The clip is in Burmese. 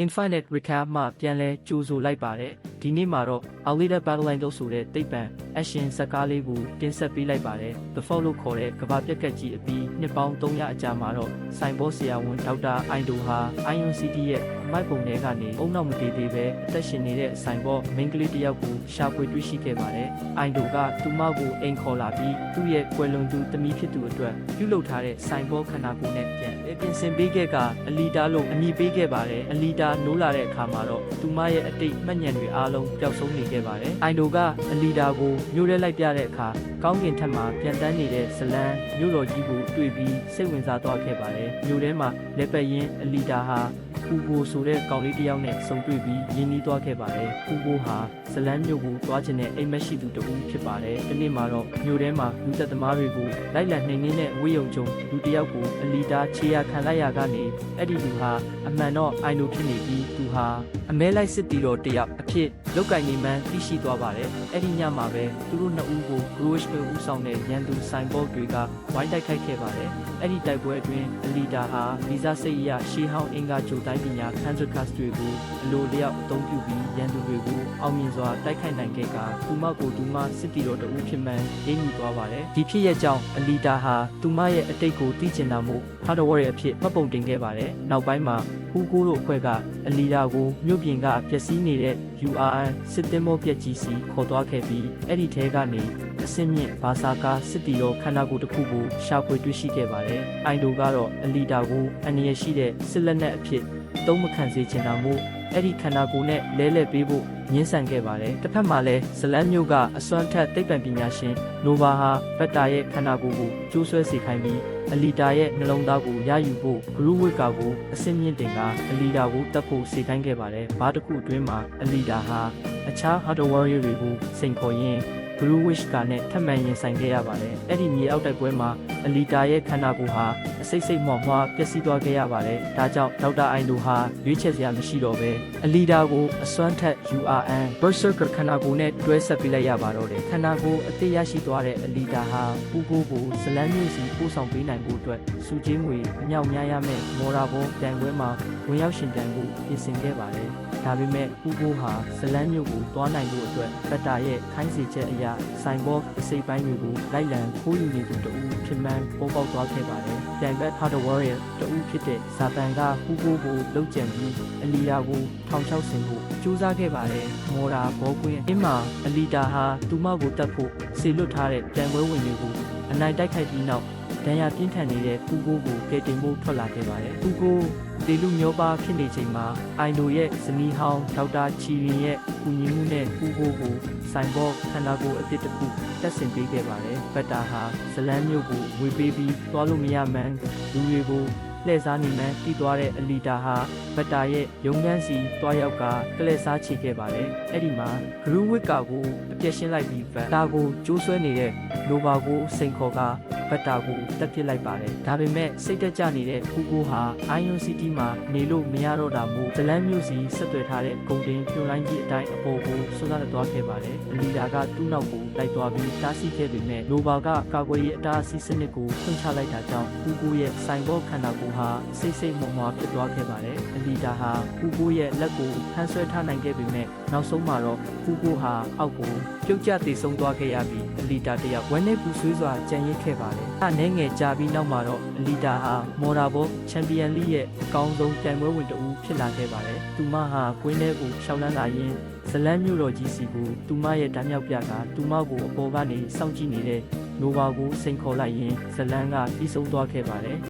Infinite Recap မှာပြန်လဲကြိုဆိုလိုက်ပါတယ်ဒီနေ့မှာတော့ Alita Battleline လို့ဆိုတဲ့တိတ်ပံ action ဇာတ်ကားလေးကိုတင်ဆက်ပေးလိုက်ပါတယ် The Fall လို့ခေါ်တဲ့ကမ္ဘာပြက်ကတ်ကြီးအပြီးနှစ်ပေါင်း300အကြာမှာတော့စိုင်ဘောဆရာဝန်ဒေါက်တာအိုင်ဒိုဟာ Ion City ရဲ့အမိုက်ပုံထဲကနေအုံနောက်မတည်သေးပဲအသက်ရှင်နေတဲ့စိုင်ဘောမိန်းကလေးတစ်ယောက်ကိုရှာဖွေတွေ့ရှိခဲ့ပါတယ်အိုင်ဒိုကသူမကိုအိမ်ခေါ်လာပြီးသူ့ရဲ့ကွယ်လွန်သူသမီးဖြစ်သူအတွက်ပြုလုပ်ထားတဲ့စိုင်ဘောခန္ဓာကိုယ်နဲ့ပြန်ပြင်ဆင်ပေးခဲ့ကအလီတာလို့အမည်ပေးခဲ့ပါတယ်အလီတာနိုးလာတဲ့အခါမှာတော့သူမရဲ့အတိတ်မှတ်ဉာဏ်တွေအားလုံးပျောက်ဆုံးနေခဲ့ပါတယ်အိုင်ဒိုကအလီတာကိုမြို့ထဲလိုက်ပြတဲ့အခါကောင်းကင်ထက်မှာပြန်တန်းနေတဲ့ဇလန်းမြို့တော်ကြီးကိုတွေ့ပြီးစိတ်ဝင်စားသွားခဲ့ပါတယ်မြို့ထဲမှာလက်ပတ်ရင်းအလီတာဟာပူကိုဆိုတဲ့ကောင်လေးတစ်ယောက်နဲ့ဆုံတွေ့ပြီးရင်းနှီးသွားခဲ့ပါတယ်ပူကိုဟာဇလန်းမြို့ကိုသွားခြင်းနဲ့အိမ်မက်ရှိသူတဦးဖြစ်ပါတယ်ဒီနေ့မှာတော့မြို့ထဲမှာလူသက်သမားတွေကိုလိုက်လံနှိမ်နင်းတဲ့ဝိယုံကျုံလူတစ်ယောက်ကိုအလီတာခြေရခံလိုက်ရကနေအဲ့ဒီလူဟာအမှန်တော့အိုင်လိုဖြစ်နေပြီးသူဟာအမဲလိုက်စစ်တီတော်တစ်ယောက်အဖြစ်လောက်ကင်နေမှန်းသိရှိသွားပါတယ်အဲ့ဒီညမှာပဲသူတို့နှစ်ဦးကို Bruce ကိုဦးဆောင်တဲ့ရန်သူဆိုင်ဘော့တွေကဝိုင်းတိုက်ခိုက်ခဲ့ပါတယ်အဲ့ဒီတိုက်ပွဲအတွင်းအလီတာဟာဗီဇစိတ်ရရှေးဟောင်းအင်္ဂါဂျိုတိုင်းပညာခန်းစကတ်တွေကိုအလိုလျောက်အသုံးပြုပြီးရန်သူတွေကိုအောင်မြင်စွာတိုက်ခိုက်နိုင်ခဲ့ကသူမကိုသူမစစ်တီတော်တဦးဖြစ်မှန်းရင်းနှီးသွားပါတယ်ဒီဖြစ်ရကြောင်းအလီတာဟာသူမရဲ့အတိတ်ကိုသိကျင်တာမို့ဟာဒဝါရဲ့အဖြစ်မှတ်ပုံတင်ခဲ့ပါတယ်နောက်ပိုင်းမှာဟူကိုတို့အဖွဲ့ကအလီတာကိုမြို့ပြင်ကပျက်စီးနေတဲ့ URN စစ်တင်မောပြက်ကြီးစီခေါ်သွားခဲ့ပြီးအဲ့ဒီထဲကနေအစင်းမြင့်ဘာသာကားစစ်တီတော်ခန္ဓာကိုယ်တစ်ခုကိုရှာဖွေတွေ့ရှိခဲ့ပါတယ်အိုင်ဒိုကတော့အလီတာကိုအန္တရာယ်ရှိတဲ့စစ်လက်နက်အဖြစ်သုံးမခံစေချင်တာမို့အဲ့ဒီခန္ဓာကိုယ်နဲ့လဲလှယ်ပေးဖို့ညှင်းဆန်ခဲ့ပါတယ်တစ်ဖက်မှာလည်းဇလန်းမျိုးကအစွမ်းထက်သိပ္ပံပညာရှင်နိုဗာဟာဘက်တာရဲ့ခန္ဓာကိုယ်ကိုကျိုးဆွဲစေခိုင်းပြီးအလီတာရဲ့နှလုံးသားကိုရယူဖို့ဘလူးဝစ်ကာကိုအစင်းမြင့်တင်ကအလီတာကိုတပ်ဖို့စေခိုင်းခဲ့ပါတယ်ဘာတစ်ခုအတွင်းမှာအလီတာဟာအခြား Hard Warrior တွေကိုစိန်ခေါ်ရင်းBlue Wish ကနဲ့ထပ်မံရင်ဆိုင်ခဲ့ရပါတယ်။အဲ့ဒီမြေအောက်တိုက်ပွဲမှာအလီတာရဲ့ခန္ဓာကိုယ်ဟာအစိတ်စိတ်မော့မွားပျက်စီးသွားခဲ့ရပါတယ်။ဒါကြောင့်ဒေါက်တာအိုင်ဒိုဟာရွေးချယ်စရာမရှိတော့ပဲအလီတာကိုအစွမ်းထက် URN Berserker ခန္ဓာကိုယ်နဲ့တွဲဆက်ပေးလိုက်ရပါတော့တယ်။ခန္ဓာကိုယ်အသေးရရှိသွားတဲ့အလီတာဟာပူကိုကိုဇလန်းမျိုးစီပို့ဆောင်ပေးနိုင်ဖို့အတွက်စူချင်းငွေအမြောက်များရမယ့်မော်ရာဘောတန်ခွဲမှာဝင်ရောက်ရှင်တန်ကိုပြင်ဆင်ခဲ့ပါတယ်။ဒါပေမဲ့ပူကိုဟာဇလန်းမျိုးကိုတွားနိုင်ဖို့အတွက်ဘက်တာရဲ့ခိုင်းစေချက်အရာဆိုင်ဘော့အစိပ်ပိုင်းတွေကိုလိုက်လံခိုးယူနေသူတဦးဖြစ်မှန်းပေါ်ပေါက်သွားခဲ့ပါတယ်။ပြန်ဘက် Hard Warrior တဦးဖြစ်တဲ့ဇာပန်ကဟူကိုကိုလှုပ်ကြံပြီးအလီတာကိုထောင်ချောက်ဆင်ဖို့ကြိုးစားခဲ့ပါတယ်။မော်ရာဘောကွင်းအင်းမှာအလီတာဟာသူမကိုတတ်ဖို့စေလွတ်ထားတဲ့တန်ပွဲဝင်တွေကိုအနိုင်တိုက်ခိုက်ပြီးနောက်ဒဏ်ရာပြင်းထန်နေတဲ့ဟူကိုကိုကယ်တင်ဖို့ထွက်လာခဲ့ပါတယ်။ဟူကိုဒေလူမျိုးပါဖြစ်နေချိန်မှာအိုင်ဒိုရဲ့ဇနီးဟောင်းဒေါက်တာချီရင်ရဲ့ကူညီမှုနဲ့ဟူကိုကိုဆိုင်ဘော့ခန္ဓာကိုယ်အသစ်တစ်ခုတက်ဆင်ပေးခဲ့ပါတယ်။ဘက်တာဟာဇလန်းမျိုးကိုဝေပေးပြီးသွားလို့မရမှန်းလူတွေကိုလှည့်စားနေမှန်းတီးသွားတဲ့အလီတာဟာဘက်တာရဲ့ရုံးခန်းစီတွားရောက်ကကလဲစားချေခဲ့ပါတယ်။အဲ့ဒီမှာဂရူးဝစ်ကာကိုအပြက်ရှင်းလိုက်ပြီးဘက်တာကိုကျိုးဆွဲနေတဲ့လိုဘာကိုစိန်ခေါ်ကဘက်တာကိုတက်ပစ်လိုက်ပါတယ်ဒါပေမဲ့စိတ်တက်ကြနေတဲ့ဖူကိုဟာ Ion City မှာနေလို့မရတော့တာမို့ဇလန်းမျိုးစီဆက်သွယ်ထားတဲ့ဂုံတင်ပြိုလိုင်းကြီးအတိုင်းအပေါ်ကိုဆွတ်သွားခဲ့ပါတယ်အလီတာကသူ့နောက်ကိုလိုက်သွားပြီးတားဆီးခဲ့ပေမဲ့လိုဘာကကာကွယ်ရေးအတားအဆီးစနစ်ကိုဖွင့်ချလိုက်တာကြောင့်ဖူကိုရဲ့ဆိုင်ဘော့ခန္ဓာကိုယ်ဟာစိတ်စိတ်မွမွာဖြစ်သွားခဲ့ပါတယ်အလီတာဟာဖူကိုရဲ့လက်ကိုဖမ်းဆွဲထားနိုင်ခဲ့ပေမဲ့နောက်ဆုံးမှာတော့ဖူကိုဟာအောက်ကိုပြုတ်ကျတည်ဆုံးသွားခဲ့ရပြီးအလီတာတယောက်ဝမ်းနဲ့ပူဆွေးစွာကြံရစ်ခဲ့ပါတယ်အနေငယ်ကြာပြီးနောက်မှာတော့အလီတာဟာမော်ရာဘောချန်ပီယံလိရဲ့အကောင်းဆုံးပြိုင်ပွဲဝင်တဦးဖြစ်လာခဲ့ပါတယ်။သူမဟာကွင်းထဲကိုရှောင်းလန်းလာရင်းဇလန်းမြို့တော်ကြီးစီကိုသူမရဲ့ဓာတ်မြောက်ပြကသူမကိုအပေါ်ကနေစောင့်ကြည့်နေတဲ့နိုဗာကိုစိန်ခေါ်လိုက်ရင်းဇလန်းကပြီးဆုံးသွားခဲ့ပါတယ်။